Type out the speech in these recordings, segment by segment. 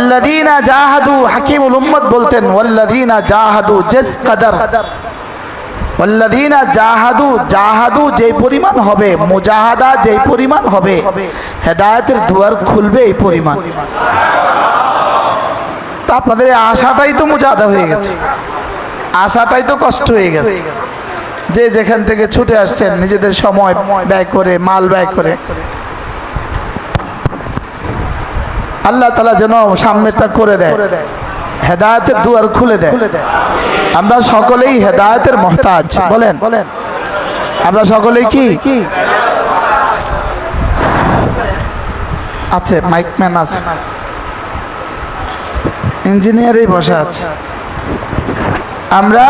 ওয়াল্লাযীনা জাহাদু, হাকিমুল উম্মত বলতেন ওয়াল্লাযীনা জাহাদু জিস কদর, ওয়াল্লাযীনা জাহাদু, জাহাদু যেই পরিমাণ হবে, মুজাহাদা যেই পরিমাণ হবে, হেদায়েতের দুয়ার খুলবে এই পরিমাণ। তা আপনাদের এই আশাটাই তো মুজাহাদা হয়ে গেছে, আশাটাই তো কষ্ট হয়ে গেছে। যে যেখান থেকে ছুটে আসছেন নিজেদের সময় ব্যয় করে, মাল ব্যয় করে, আল্লাহ তাআলা যেন সামনেটা করে দেয়, হেদায়েতের দুয়ার খুলে দেয়। আমরা সকলেই হেদায়েতের মুহতাজ, বলেন আমরা সকলেই কি আছে? মাইকম্যান আছে, ইঞ্জিনিয়ারই বসে আছে। আমরা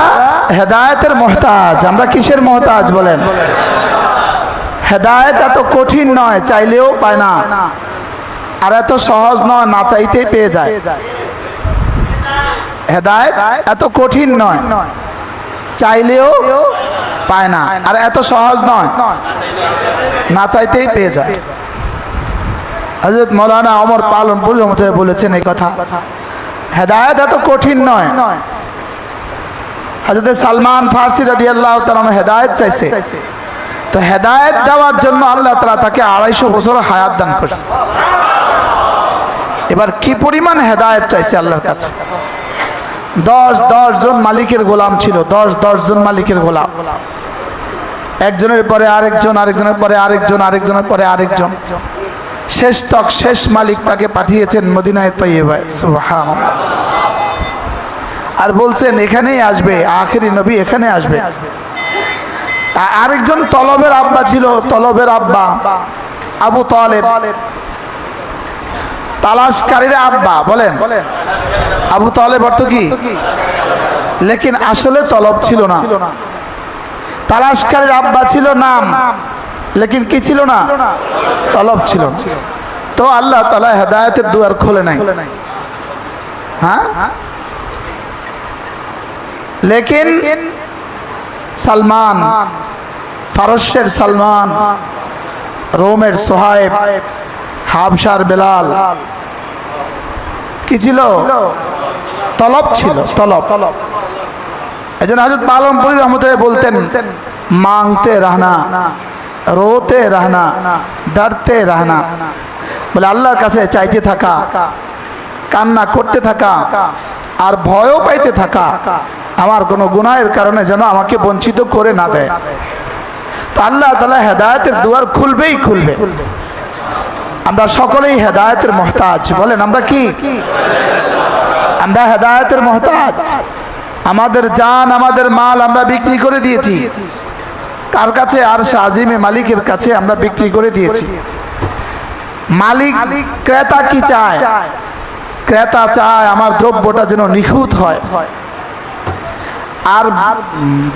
হেদায়েতের মুহতাজ। আমরা কিসের মুহতাজ বলেন? হেদায়েত এত কঠিন নয়, চাইলেও পায় না, আর এত সহজ নয়, না চাইতেই পেয়ে যায়। হেদায়েত এত কঠিন নয়, চাইলেও পায় না, আর এত সহজ নয়, না চাইতেই পেয়ে যায়। হযরত মাওলানা ওমর পালনপুর রহমতুল্লাহ বলেছেন এই কথা, হেদায়েত এত কঠিন নয়। হযরত সালমান ফারসি রাদিয়াল্লাহু তাআলা হেদায়েত চাইছে, তো হেদায়েত দেওয়ার জন্য আল্লাহ তাআলা তাকে 250 বছর হায়াত দান করছে। এবার কি পরিমাণ হেদায়েত চাইছে আল্লাহর কাছে। 10 জন মালিকের গোলাম ছিল, 10 জন মালিকের গোলাম, একজনের পরে আরেকজন, আরেকজনের পরে আরেকজন, আরেকজনের পরে আরেকজন, শেষ তক শেষ মালিক তাকে পাঠিয়েছেন মদিনায়ে তয়্যিবায়। সুবহানাল্লাহ। আর বলছেন এখানেই আসবে, আখেরি নবী এখানে আসবে। আরেকজন তলবের আব্বা ছিল, তলবের আব্বা আবু তালেব, তালাশকারীর আব্বা, বলেন আবু তালেব অর্থ কি? লেকিন আসলে তলব ছিল না। তালাশকারীর আব্বা ছিল নাম, লেকিন কি ছিল না? তলব ছিল। তো আল্লাহ তাআলা হেদায়েতের দুয়ার খুলে নাই। হ্যাঁ, লেকিন সালমান, ফারসের সালমান, রোমের সোহাইব, হাবশার বেলাল, কি ছিল? তলব ছিল, তলব। এজন্য হযরত পালনপুরি রহমতুল্লাহ বলতেন মাংতে রহনা, রোতে রহনা, ডরতে রহনা। বলে আল্লাহর কাছে চাইতে থাকা, কান্না করতে থাকা, আর ভয়ও পাইতে থাকা আমার কোনো গুনাহের কারণে যেন আমাকে বঞ্চিত করে না দেয়। তো আল্লাহ তাআলা হেদায়েতের দুয়ার খুলবেই খুলবে। আমরা সকলেই হেদায়েতের মুহতাজ, বলেন আমরা কি? আমরা হেদায়েতের মুহতাজ। আমাদের জান, আমাদের মাল আমরা বিক্রি করে দিয়েছি। কার কাছে? আরশে আজিমে মালিকের কাছে আমরা বিক্রি করে দিয়েছি। মালিক, ক্রেতা কি চায়? ক্রেতা চায় আমার দ্রব্যটা যেন নিখুঁত হয়। আর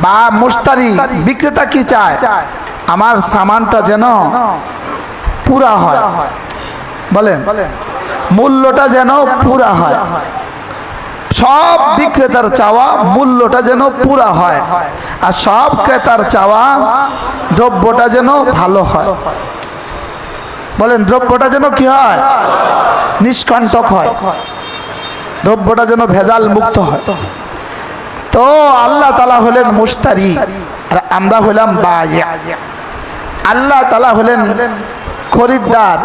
বা মুশতারি, বিক্রেতা কি চায়? আমার সামানটা যেন পুরা হয়, বলেন মূল্যটা যেন পুরা হয়। সব বিক্রেতার চাওয়া মূল্যটা যেন পুরা হয়, আর সব ক্রেতার চাওয়া দ্রব্যটা যেন ভালো হয়। বলেন দ্রব্যটা যেন কি হয়? নিষ্কণ্টক হয়, দ্রব্যটা যেন ভেজাল মুক্ত হয়। তো আল্লাহ তাআলা হলেন মুশতারি, আর আমরা হলাম বায়িয়া। আল্লাহ তাআলা হলেন খরিদ্দার,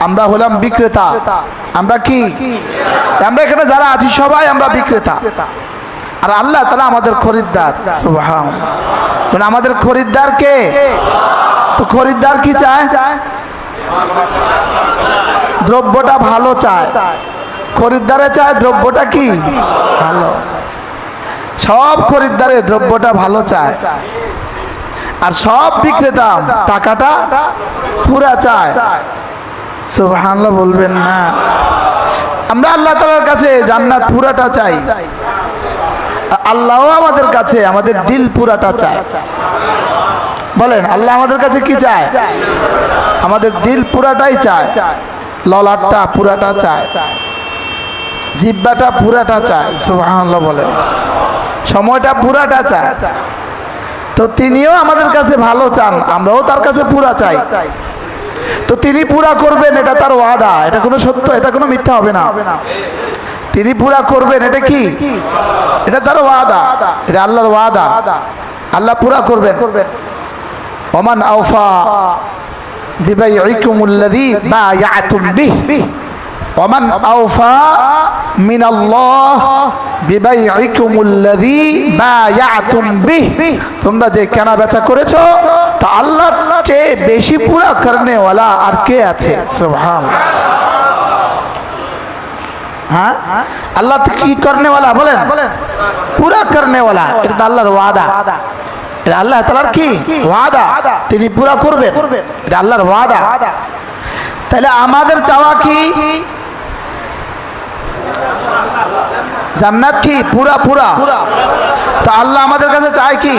আমরা হলাম বিক্রেতা। আমরা কি? আমরা এখানে যারা আছি সবাই আমরা বিক্রেতা, আর আল্লাহ তাআলা আমাদের খরিদ্দার। সুবহানাল্লাহ। আমাদের খরিদ্দার কে? তো খরিদ্দার কি চায়? দ্রব্যটা ভালো চায়। খরিদ্দারে চায় দ্রব্যটা কি? ভালো। সব খরিদ্দারে দ্রব্যটা ভালো চায়, আর সব বিক্রেতা টাকাটা পুরা চায়। সুবহানাল্লাহ বলবেন না? আমরা আল্লাহ তাআলার কাছে জান্নাত পুরাটা চাই, আল্লাহও আমাদের কাছে আমাদের দিল পুরাটা চায়। বলেন আল্লাহ আমাদের কাছে কি চায়? আমাদের দিল পুরাটাই চায়, ললাটটা পুরাটা চায়, জিহ্বাটা পুরাটা চায়। সুবহানাল্লাহ বলেন। সময়টা পুরাটা চায়। তো তিনিও আমাদের কাছে ভালো চান, আমরাও তার কাছে পুরা চাই। তো তিনি পুরা করবেন, এটা তার ওয়াদা, এটা কোনো সত্য, এটা কোনো মিথ্যা হবে না। তিনি পুরা করবেন, এটা কি? এটা তার ওয়াদা, এটা আল্লাহর ওয়াদা, আল্লাহ পুরা করবেন। ওমান আওফা বিবাইইকুমুল্লাযী বায়াতুম বিহি ওমান আওফা মিনাল্লাহ বিবাইইকুমুল্লাযী বায়াতুম বিহি, তোমরা যে কেনা বেচা করেছো তা আল্লাহর চেয়ে বেশি পুরা করনে ওয়ালা আর কে আছে? সুবহানাল্লাহ। হ্যাঁ, আল্লাহ তো কি করনে ওয়ালা বলেন? পুরা করনে ওয়ালা, এটা আল্লাহর ওয়াদা, এটা আল্লাহ তাআলার কি ওয়াদা, তিনি পুরা করবেন, এটা আল্লাহর ওয়াদা। তাহলে আমাদের চাওয়া কি? জান্নাত কি পুরা পুরা? তো আল্লাহ আমাদের কাছে চায় কি?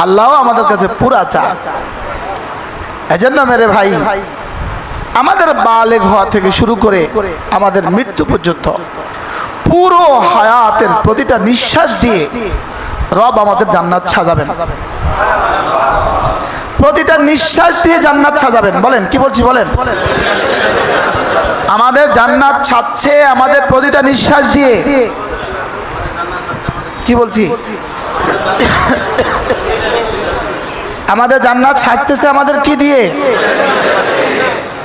আল্লাহও আমাদের কাছে পুরা চায়। এজন্য মেরে ভাই, আমাদের বালেগ হওয়া থেকে শুরু করে আমাদের মৃত্যু পর্যন্ত পুরো হায়াতের প্রতিটা নিঃশ্বাস দিয়ে রব আমাদের জান্নাত সাজাবেন, প্রতিটা নিঃশ্বাস দিয়ে জান্নাত সাজাবেন। বলেন কি বলছি? বলেন, আমাদের জান্নাত ছাড়ছে আমাদের প্রতিটা নিঃশ্বাস দিয়ে। কি বলছি? আমাদের জান্নাত সাজতেছে আমাদের কি দিয়ে?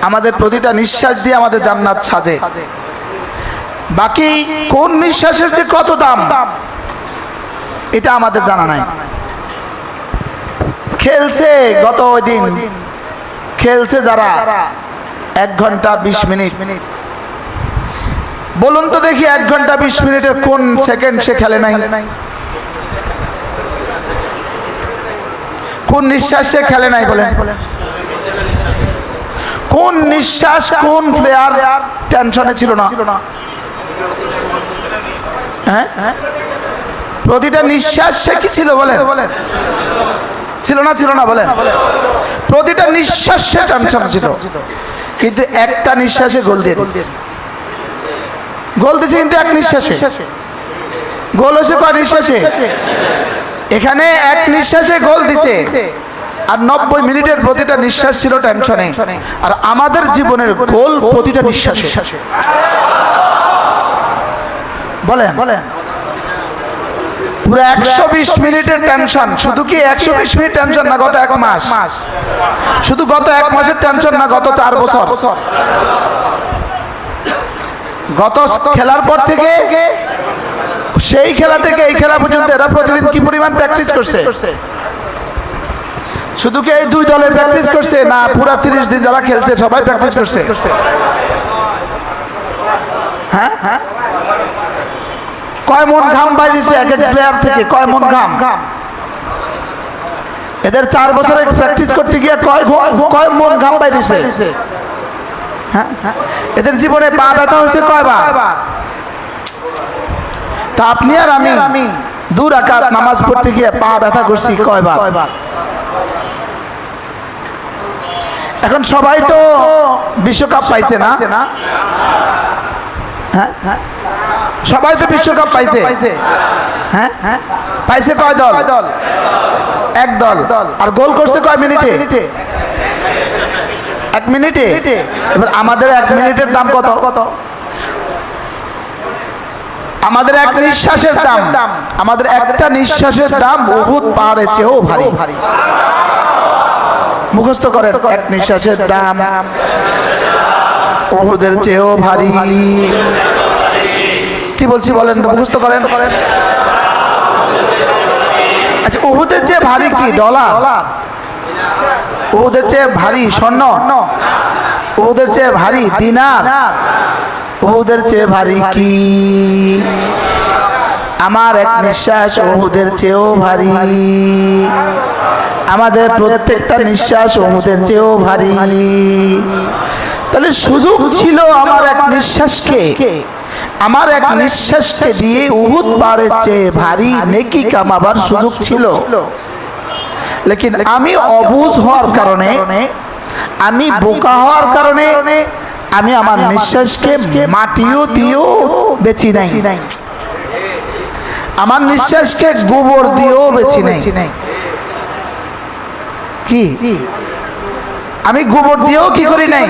আমাদের প্রতিটা নিঃশ্বাস দিয়ে আমাদের জান্নাত সাজে। বাকি কোন নিঃশ্বাসের যে কত দাম এটা আমাদের জানা নাই। খেলছে গত দিন, খেলছে যারা 1 ঘন্টা 20 মিনিট, বলুন তো দেখি 1 ঘন্টা 20 মিনিটের কোন সেকেন্ড সে খেলে নাই? কোন নিঃশ্বাস সে খেলে নাই? বলেন কোন নিঃশ্বাস, কোন প্লেয়ার টেনশনে ছিল না? হ্যাঁ, প্রতিটা নিঃশ্বাস সে কি ছিল? বলেন ছিল না? ছিল না? বলেন প্রতিটা নিঃশ্বাস সে টেনশন ছিল, কিন্তু একটা নিঃশ্বাসে গোল দিয়ে দিয়েছে। গোল দিয়েছে কিন্তু এক নিঃশ্বাসে। গোল হয়েছে কয় নিঃশ্বাসে? এখানে এক নিঃশ্বাসে গোল দিছে, আর 90 মিনিটের প্রতিটা নিঃশ্বাস ছিল টেনশনে। আর আমাদের জীবনের গোল প্রতিটা নিঃশ্বাসে। বলেন পুরো 120 মিনিটের টেনশন। শুধু কি 120 মিনিট টেনশন না, গত 1 মাস, শুধু গত 1 মাসের টেনশন না, গত 4 বছর, গত খেলার পর থেকে সেই খেলা থেকে এই খেলা পর্যন্ত এরা প্রতিদিন কি পরিমাণ প্র্যাকটিস করছে? শুধু কি এই 2 দলে প্র্যাকটিস করছে না, পুরা 30 দিন যারা খেলছে সবাই প্র্যাকটিস করছে? হ্যাঁ, কয় মন ঘাম বাইরেছে এক এক প্লেয়ার থেকে? কয় মন ঘাম? এদের 4 বছরে প্র্যাকটিস করতে গিয়ে কয় মন ঘাম বাইরেছে? হ্যাঁ, এদের জীবনে পা ব্যথা হয়েছে কয়বার? তা আপনি আর আমি 2 রাকাত নামাজ পড়তে গিয়ে পা ব্যথা করছি কয়বার? এখন সবাই তো বিশ্বকাপ পাইছে না? হ্যাঁ, সবাই তো বিশ্বকাপ পাইছে। হ্যাঁ, পাইছে কয় দল? 1 দল। আর গোল করছে কয় মিনিটে? 1 মিনিটে। এবার আমাদের 1 মিনিটের দাম কত? আমাদের এক নিঃশ্বাসের দাম, আমাদের একটা নিঃশ্বাসের দাম উহুদ পাহাড়ের চেয়েও ভারী। মুখস্থ করেন, এক নিঃশ্বাসের দাম উহুদের চেয়েও ভারী। কি বলছি বলেন তো, মুখস্থ করেন। আচ্ছা, উহুদের চেয়ে ভারী কি? ডলার? উহুদের চেয়ে ভারী স্বর্ণ? উহুদের চেয়ে ভারী দিনার? উহুদের চেয়ে ভারী কি? আমার এক নিঃশ্বাস উহুদের চেয়েও ভারী। আমাদের প্রত্যেকটা নিঃশ্বাস উহুদের চেয়েও ভারী। তাহলে সুযোগ ছিল আমার এক নিঃশ্বাসকে দিয়ে উহুদ পাহাড়ের চেয়ে ভারী নেকি কামাবার সুযোগ ছিল। লেকিন আমি অবুঝ হওয়ার কারণে, আমি বোকা হওয়ার কারণে আমি আমার নিঃশ্বাসকে মাটিও দিয়েও বেচি নাই, আমার নিঃশ্বাসকে গোবর দিয়েও বেচি নাই। কি আমি গোবর দিয়েও কি করি নাই